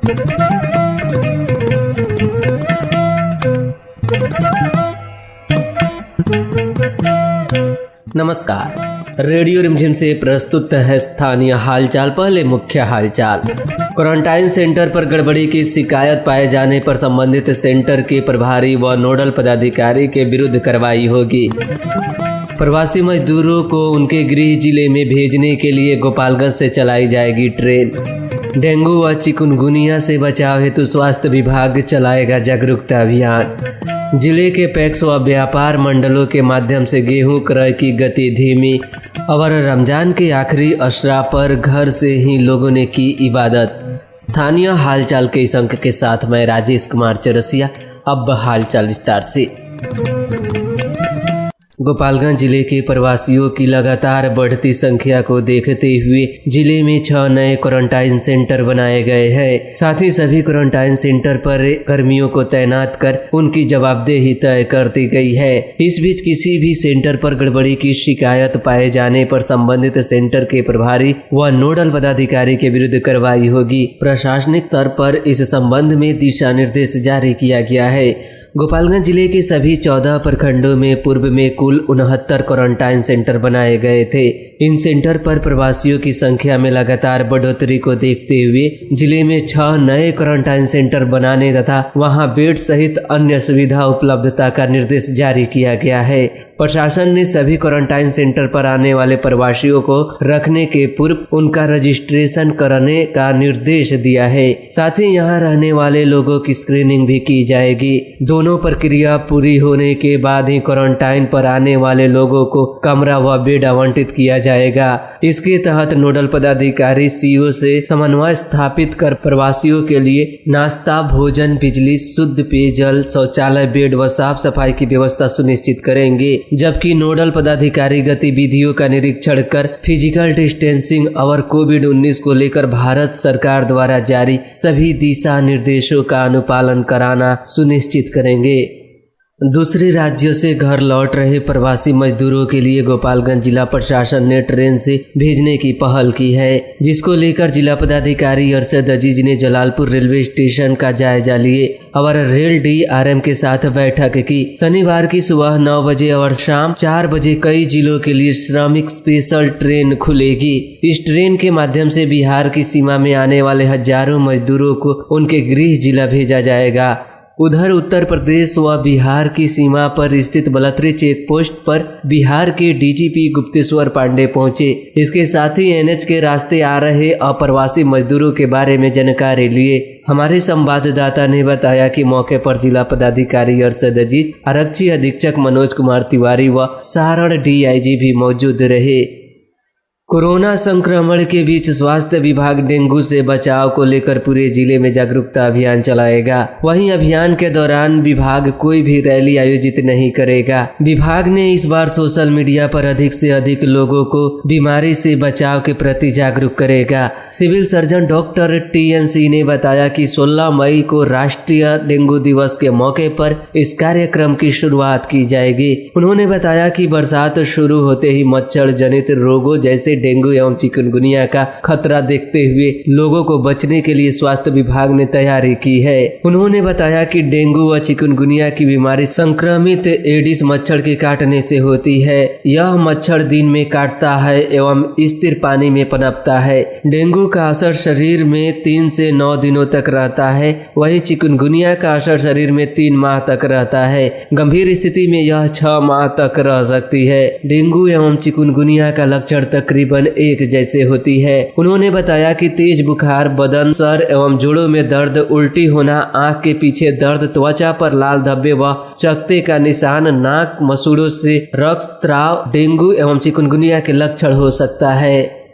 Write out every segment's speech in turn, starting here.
नमस्कार, रेडियो रिमझिम से प्रस्तुत है स्थानीय हालचाल। पहले मुख्य हालचाल। क्वारंटाइन सेंटर पर गड़बड़ी की शिकायत पाए जाने पर संबंधित सेंटर के प्रभारी व नोडल पदाधिकारी के विरुद्ध कार्रवाई होगी। प्रवासी मजदूरों को उनके गृह जिले में भेजने के लिए गोपालगंज से चलाई जाएगी ट्रेन। डेंगू व चिकुनगुनिया से बचाव हेतु स्वास्थ्य विभाग चलाएगा जागरूकता अभियान। जिले के पैक्स व व्यापार मंडलों के माध्यम से गेहूं क्रय की गति धीमी। और रमजान के आखिरी अशरा पर घर से ही लोगों ने की इबादत। स्थानीय हालचाल के इस अंक के साथ मैं राजेश कुमार चौरसिया। अब हालचाल विस्तार से। गोपालगंज जिले के प्रवासियों की लगातार बढ़ती संख्या को देखते हुए जिले में 6 नए क्वारंटाइन सेंटर बनाए गए हैं। साथ ही सभी क्वारंटाइन सेंटर पर कर्मियों को तैनात कर उनकी जवाबदेही तय कर दी गई है। इस बीच किसी भी सेंटर पर गड़बड़ी की शिकायत पाए जाने पर संबंधित सेंटर के प्रभारी व नोडल पदाधिकारी के विरुद्ध कार्रवाई होगी। प्रशासनिक स्तर पर इस संबंध में दिशा निर्देश जारी किया गया है। गोपालगंज जिले के सभी 14 प्रखंडों में पूर्व में कुल 69 क्वारंटाइन सेंटर बनाए गए थे। इन सेंटर पर प्रवासियों की संख्या में लगातार बढ़ोतरी को देखते हुए जिले में 6 नए क्वारंटाइन सेंटर बनाने तथा वहां बेड सहित अन्य सुविधा उपलब्धता का निर्देश जारी किया गया है। प्रशासन ने सभी क्वारंटाइन सेंटर पर आने वाले प्रवासियों को रखने के पूर्व उनका रजिस्ट्रेशन कराने का निर्देश दिया है। साथ ही यहां रहने वाले लोगों की स्क्रीनिंग भी की जाएगी। दोनों प्रक्रिया पूरी होने के बाद ही क्वारंटाइन पर आने वाले लोगों को कमरा व बेड आवंटित किया जाएगा। इसके तहत नोडल पदाधिकारी सीओ से समन्वय स्थापित कर प्रवासियों के लिए नाश्ता, भोजन, बिजली, शुद्ध पेयजल, शौचालय, बेड व साफ सफाई की व्यवस्था सुनिश्चित करेंगे। जबकि नोडल पदाधिकारी गतिविधियों का निरीक्षण कर फिजिकल डिस्टेंसिंग और कोविड-19 को लेकर भारत सरकार द्वारा जारी सभी दिशा निर्देशों का अनुपालन कराना सुनिश्चित करेंगे। दूसरे राज्यों से घर लौट रहे प्रवासी मजदूरों के लिए गोपालगंज जिला प्रशासन ने ट्रेन से भेजने की पहल की है, जिसको लेकर जिला पदाधिकारी अरशद अजीज ने जलालपुर रेलवे स्टेशन का जायजा लिए और रेल DRM के साथ बैठक की। शनिवार की सुबह 9 बजे और शाम 4 बजे कई जिलों के लिए श्रमिक स्पेशल ट्रेन खुलेगी। इस ट्रेन के माध्यम से बिहार की सीमा में आने वाले हजारों मजदूरों को उनके गृह जिला भेजा जाएगा। उधर उत्तर प्रदेश व बिहार की सीमा पर स्थित बलथरी चेक पोस्ट पर बिहार के DGP गुप्तेश्वर पांडे पहुंचे। इसके साथ ही NH के रास्ते आ रहे अप्रवासी मजदूरों के बारे में जानकारी लिए। हमारे संवाददाता ने बताया कि मौके पर जिला पदाधिकारी अरशद अजीज, आरक्षी अधीक्षक मनोज कुमार तिवारी व सारण DIG भी मौजूद रहे। कोरोना संक्रमण के बीच स्वास्थ्य विभाग डेंगू से बचाव को लेकर पूरे जिले में जागरूकता अभियान चलाएगा। वहीं अभियान के दौरान विभाग कोई भी रैली आयोजित नहीं करेगा। विभाग ने इस बार सोशल मीडिया पर अधिक से अधिक लोगों को बीमारी से बचाव के प्रति जागरूक करेगा। Civil surgeon doctor TN Singh ने बताया कि 16 मई को राष्ट्रीय डेंगू दिवस के मौके पर इस कार्यक्रम की शुरुआत की जाएगी। उन्होंने बताया कि बरसात शुरू होते ही मच्छर जनित रोगों जैसे डेंगू एवं चिकुनगुनिया का खतरा देखते हुए लोगों को बचने के लिए स्वास्थ्य विभाग ने तैयारी की है। उन्होंने बताया कि डेंगू व चिकुनगुनिया की बीमारी संक्रमित एडिस मच्छर के काटने से होती है। यह मच्छर दिन में काटता है एवं स्थिर पानी में पनपता है। डेंगू का असर शरीर में 3 से 9 दिनों तक रहता है, वहीं चिकुनगुनिया का असर शरीर में 3 माह तक रहता है। गंभीर स्थिति में यह 6 माह तक रह सकती है। डेंगू एवं चिकुनगुनिया का लक्षण तकरीबन एक जैसे होती है। उन्होंने बताया कि तेज बुखार, बदन, सर एवं जोड़ों में दर्द, उल्टी होना, आंख के पीछे दर्द, त्वचा पर लाल धब्बे व चकत्ते का निशान, नाक, मसूड़ों से रक्तस्राव डेंगू एवं चिकुनगुनिया के लक्षण हो सकता है।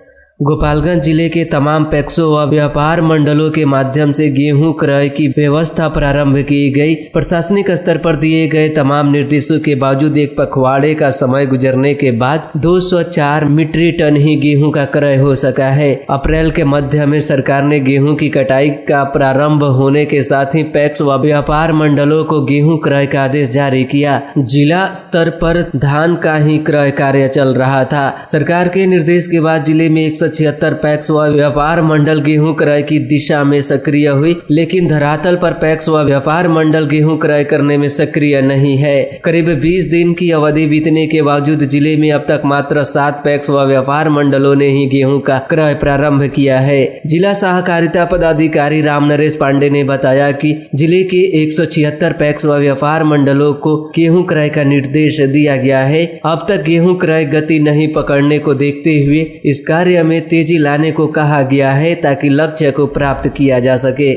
गोपालगंज जिले के तमाम पैक्सों व व्यापार मंडलों के माध्यम से गेहूं क्रय की व्यवस्था प्रारंभ की गई। प्रशासनिक स्तर पर दिए गए तमाम निर्देशों के बावजूद एक पखवाड़े का समय गुजरने के बाद 204 मीट्रिक टन ही गेहूं का क्रय हो सका है। अप्रैल के मध्य में सरकार ने गेहूं की कटाई का प्रारंभ होने के साथ ही पैक्स व व्यापार मंडलों को गेहूं क्रय का आदेश जारी किया। जिला स्तर पर धान का ही क्रय कार्य चल रहा था। सरकार के निर्देश के बाद जिले में 176 पैक्स व व्यापार मंडल गेहूं क्रय की दिशा में सक्रिय हुई, लेकिन धरातल पर पैक्स व व्यापार मंडल गेहूं क्रय करने में सक्रिय नहीं है। करीब 20 दिन की अवधि बीतने के बावजूद जिले में अब तक मात्र 7 पैक्स व व्यापार मंडलों ने ही गेहूं का क्रय प्रारंभ किया है। जिला सहकारिता पदाधिकारी राम नरेश पांडे ने बताया कि जिले के 176 पैक्स व व्यापार मंडलों को गेहूं क्रय का निर्देश दिया गया है। अब तक गेहूं क्रय गति नहीं पकड़ने को देखते हुए इस कार्य में तेजी लाने को कहा गया है ताकि लक्ष्य को प्राप्त किया जा सके।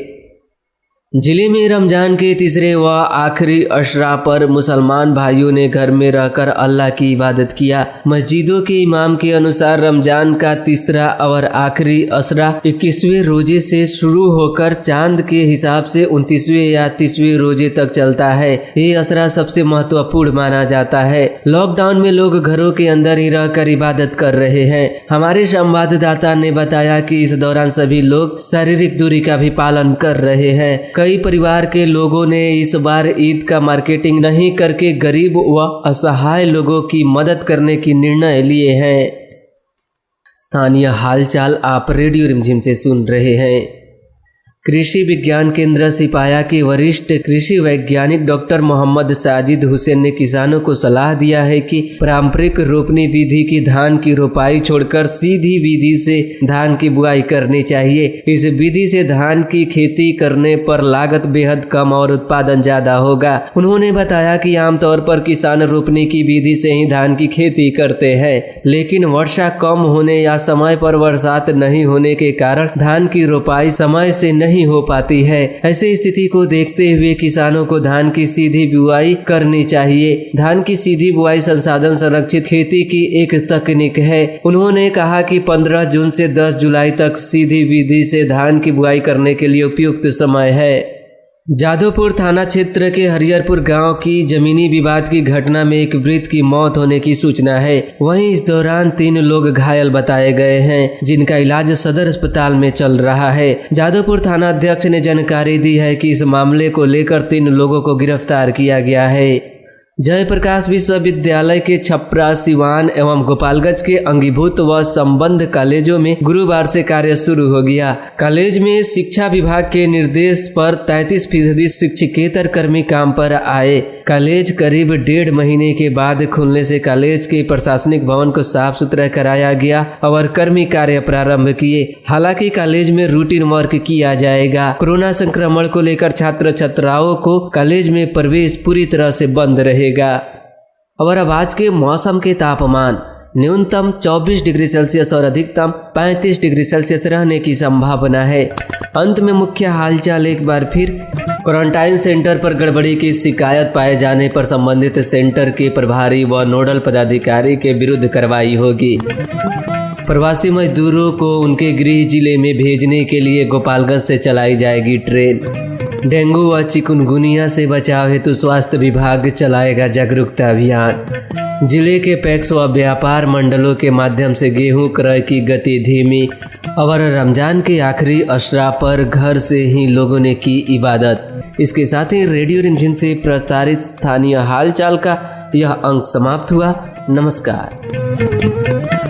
जिले में रमजान के तीसरे व आखिरी अशरा पर मुसलमान भाइयों ने घर में रहकर अल्लाह की इबादत किया। मस्जिदों के इमाम के अनुसार रमजान का तीसरा और आखिरी अशरा 21वें रोजे से शुरू होकर चांद के हिसाब से 29वें या 30वें रोजे तक चलता है। ये अशरा सबसे महत्वपूर्ण माना जाता है। लॉकडाउन में लोग घरों के अंदर ही रहकर इबादत कर रहे हैं। हमारे संवाददाता ने बताया कि इस दौरान सभी लोग शारीरिक दूरी का भी पालन कर रहे हैं। कई परिवार के लोगों ने इस बार ईद का मार्केटिंग नहीं करके गरीब व असहाय लोगों की मदद करने की निर्णय लिए हैं। स्थानीय हालचाल आप रेडियो रिमझिम से सुन रहे हैं। कृषि विज्ञान केंद्र सिपाया के वरिष्ठ कृषि वैज्ञानिक डॉक्टर मोहम्मद साजिद हुसैन ने किसानों को सलाह दिया है कि पारंपरिक रोपनी विधि की धान की रोपाई छोड़कर सीधी विधि से धान की बुआई करनी चाहिए। इस विधि से धान की खेती करने पर लागत बेहद कम और उत्पादन ज्यादा होगा। उन्होंने बताया कि आमतौर पर किसान रोपनी की विधि से ही धान की खेती करते हैं, लेकिन वर्षा कम होने या समय पर बरसात नहीं होने के कारण धान की रोपाई समय से नहीं हो पाती है। ऐसी स्थिति को देखते हुए किसानों को धान की सीधी बुआई करनी चाहिए। धान की सीधी बुआई संसाधन संरक्षित खेती की एक तकनीक है। उन्होंने कहा कि 15 जून से 10 जुलाई तक सीधी विधि से धान की बुआई करने के लिए उपयुक्त समय है। जादवपुर थाना क्षेत्र के हरिहरपुर गांव की जमीनी विवाद की घटना में एक वृद्ध की मौत होने की सूचना है। वहीं इस दौरान 3 लोग घायल बताए गए हैं, जिनका इलाज सदर अस्पताल में चल रहा है। जादवपुर थाना अध्यक्ष ने जानकारी दी है कि इस मामले को लेकर 3 लोगों को गिरफ्तार किया गया है। जयप्रकाश विश्वविद्यालय के छपरा, सिवान एवं गोपालगंज के अंगीभूत व संबंध कॉलेजों में गुरुवार से कार्य शुरू हो गया। कॉलेज में शिक्षा विभाग के निर्देश पर 33% शिक्षकेतर कर्मी काम पर आए। कॉलेज करीब 1.5 महीने के बाद खुलने से कॉलेज के प्रशासनिक भवन को साफ सुथरा कराया गया और कर्मी कार्य प्रारंभ किए। हालांकि कॉलेज में रूटीन वर्क किया जाएगा। कोरोना संक्रमण को लेकर छात्र छात्राओं को कॉलेज में प्रवेश पूरी तरह से बंद रहे। और अब आज के मौसम के तापमान न्यूनतम 24 डिग्री सेल्सियस और अधिकतम 35 डिग्री सेल्सियस रहने की संभावना है। अंत में मुख्य हालचाल एक बार फिर। क्वारंटाइन सेंटर पर गड़बड़ी की शिकायत पाए जाने पर संबंधित सेंटर के प्रभारी व नोडल पदाधिकारी के विरुद्ध कार्रवाई होगी। प्रवासी मजदूरों को उनके गृह जिले में भेजने के लिए गोपालगंज से चलाई जाएगी ट्रेन। डेंगू व चिकुनगुनिया से बचाव हेतु स्वास्थ्य विभाग चलाएगा जागरूकता अभियान। जिले के पैक्स व व्यापार मंडलों के माध्यम से गेहूं क्रय की गति धीमी। और रमजान के आखिरी अशरा पर घर से ही लोगों ने की इबादत। इसके साथ ही रेडियो रिमझिम से प्रसारित स्थानीय हालचाल का यह अंक समाप्त हुआ। नमस्कार।